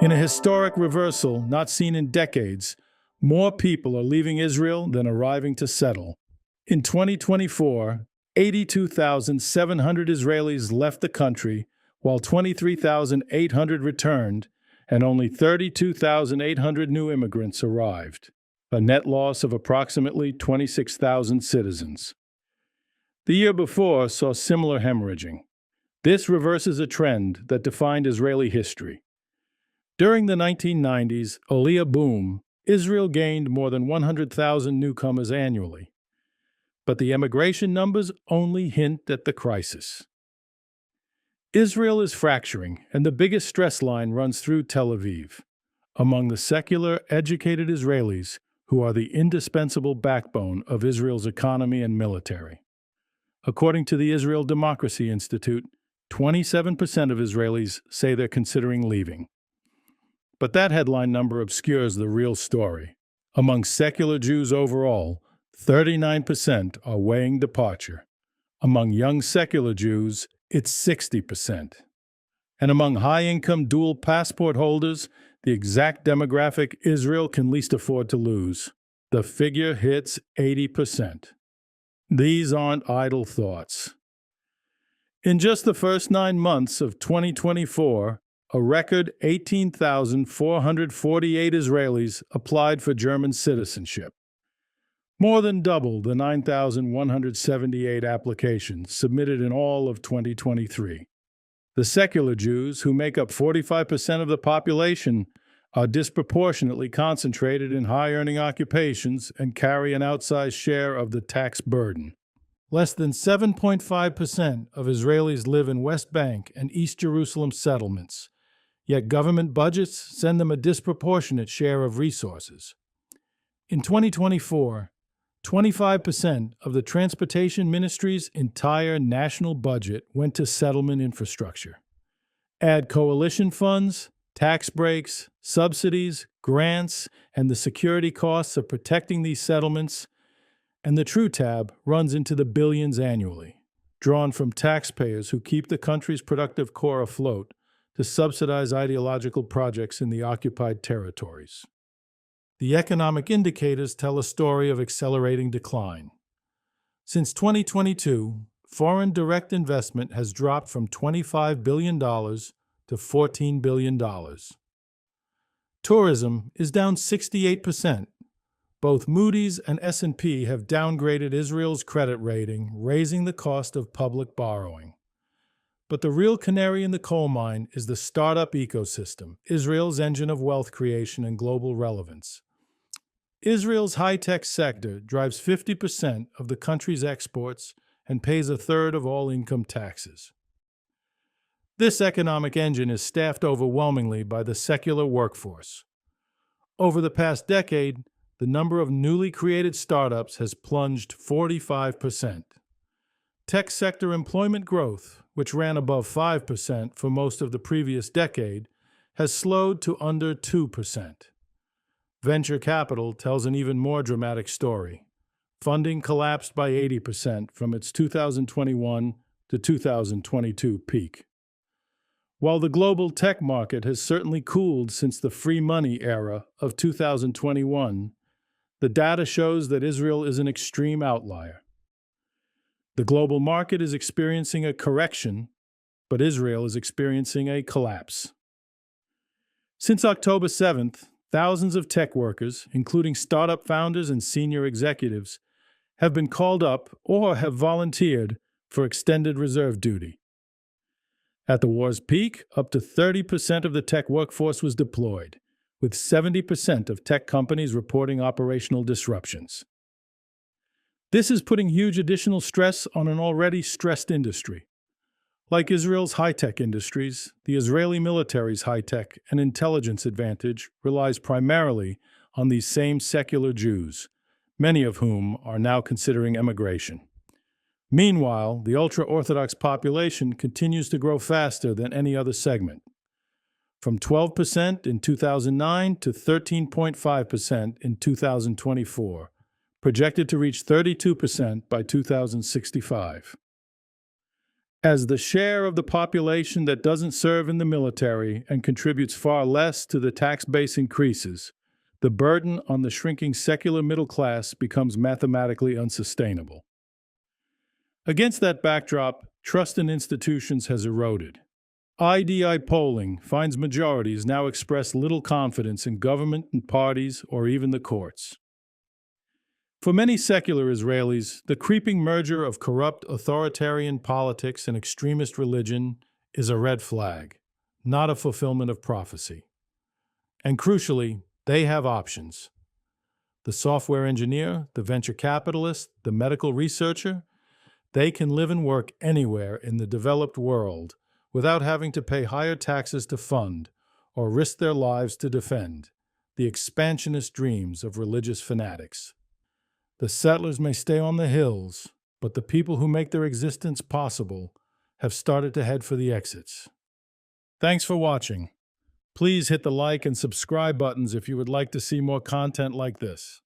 In a historic reversal not seen in decades, more people are leaving Israel than arriving to settle. In 2024, 82,700 Israelis left the country, while 23,800 returned, and only 32,800 new immigrants arrived, a net loss of approximately 26,000 citizens. The year before saw similar hemorrhaging. This reverses a trend that defined Israeli history. During the 1990s Aliyah boom, Israel gained more than 100,000 newcomers annually. But the emigration numbers only hint at the crisis. Israel is fracturing, and the biggest stress line runs through Tel Aviv. Among the secular, educated Israelis, who are the indispensable backbone of Israel's economy and military. According to the Israel Democracy Institute, 27% of Israelis say they're considering leaving. But that headline number obscures the real story. Among secular Jews overall, 39% are weighing departure. Among young secular Jews, it's 60%. And among high-income dual passport holders, the exact demographic Israel can least afford to lose. The figure hits 80%. These aren't idle thoughts. In just the first 9 months of 2024, a record 18,448 Israelis applied for German citizenship, more than double the 9,178 applications submitted in all of 2023. The secular Jews, who make up 45% of the population, are disproportionately concentrated in high-earning occupations and carry an outsized share of the tax burden. Less than 7.5% of Israelis live in West Bank and East Jerusalem settlements, yet government budgets send them a disproportionate share of resources. In 2024, 25% of the Transportation Ministry's entire national budget went to settlement infrastructure. Add coalition funds, tax breaks, subsidies, grants, and the security costs of protecting these settlements, and the true tab runs into the billions annually, drawn from taxpayers who keep the country's productive core afloat to subsidize ideological projects in the occupied territories. The economic indicators tell a story of accelerating decline. Since 2022, foreign direct investment has dropped from $25 billion to $14 billion. Tourism is down 68%. Both Moody's and S&P have downgraded Israel's credit rating, raising the cost of public borrowing. But the real canary in the coal mine is the startup ecosystem, Israel's engine of wealth creation and global relevance. Israel's high-tech sector drives 50% of the country's exports and pays a third of all income taxes. This economic engine is staffed overwhelmingly by the secular workforce. Over the past decade, the number of newly created startups has plunged 45%. Tech sector employment growth, which ran above 5% for most of the previous decade, has slowed to under 2%. Venture capital tells an even more dramatic story. Funding collapsed by 80% from its 2021 to 2022 peak. While the global tech market has certainly cooled since the free money era of 2021, the data shows that Israel is an extreme outlier. The global market is experiencing a correction, but Israel is experiencing a collapse. Since October 7th, thousands of tech workers, including startup founders and senior executives, have been called up or have volunteered for extended reserve duty. At the war's peak, up to 30% of the tech workforce was deployed, with 70% of tech companies reporting operational disruptions. This is putting huge additional stress on an already stressed industry. Like Israel's high-tech industries, the Israeli military's high-tech and intelligence advantage relies primarily on these same secular Jews, many of whom are now considering emigration. Meanwhile, the ultra-Orthodox population continues to grow faster than any other segment, from 12% in 2009 to 13.5% in 2024, projected to reach 32% by 2065. As the share of the population that doesn't serve in the military and contributes far less to the tax base increases, the burden on the shrinking secular middle class becomes mathematically unsustainable. Against that backdrop, trust in institutions has eroded. IDI polling finds majorities now express little confidence in government and parties or even the courts. For many secular Israelis, the creeping merger of corrupt authoritarian politics and extremist religion is a red flag, not a fulfillment of prophecy. And crucially, they have options. The software engineer, the venture capitalist, the medical researcher, they can live and work anywhere in the developed world without having to pay higher taxes to fund or risk their lives to defend the expansionist dreams of religious fanatics. The settlers may stay on the hills, but the people who make their existence possible have started to head for the exits. Thanks for watching. Please hit the like and subscribe buttons if you would like to see more content like this.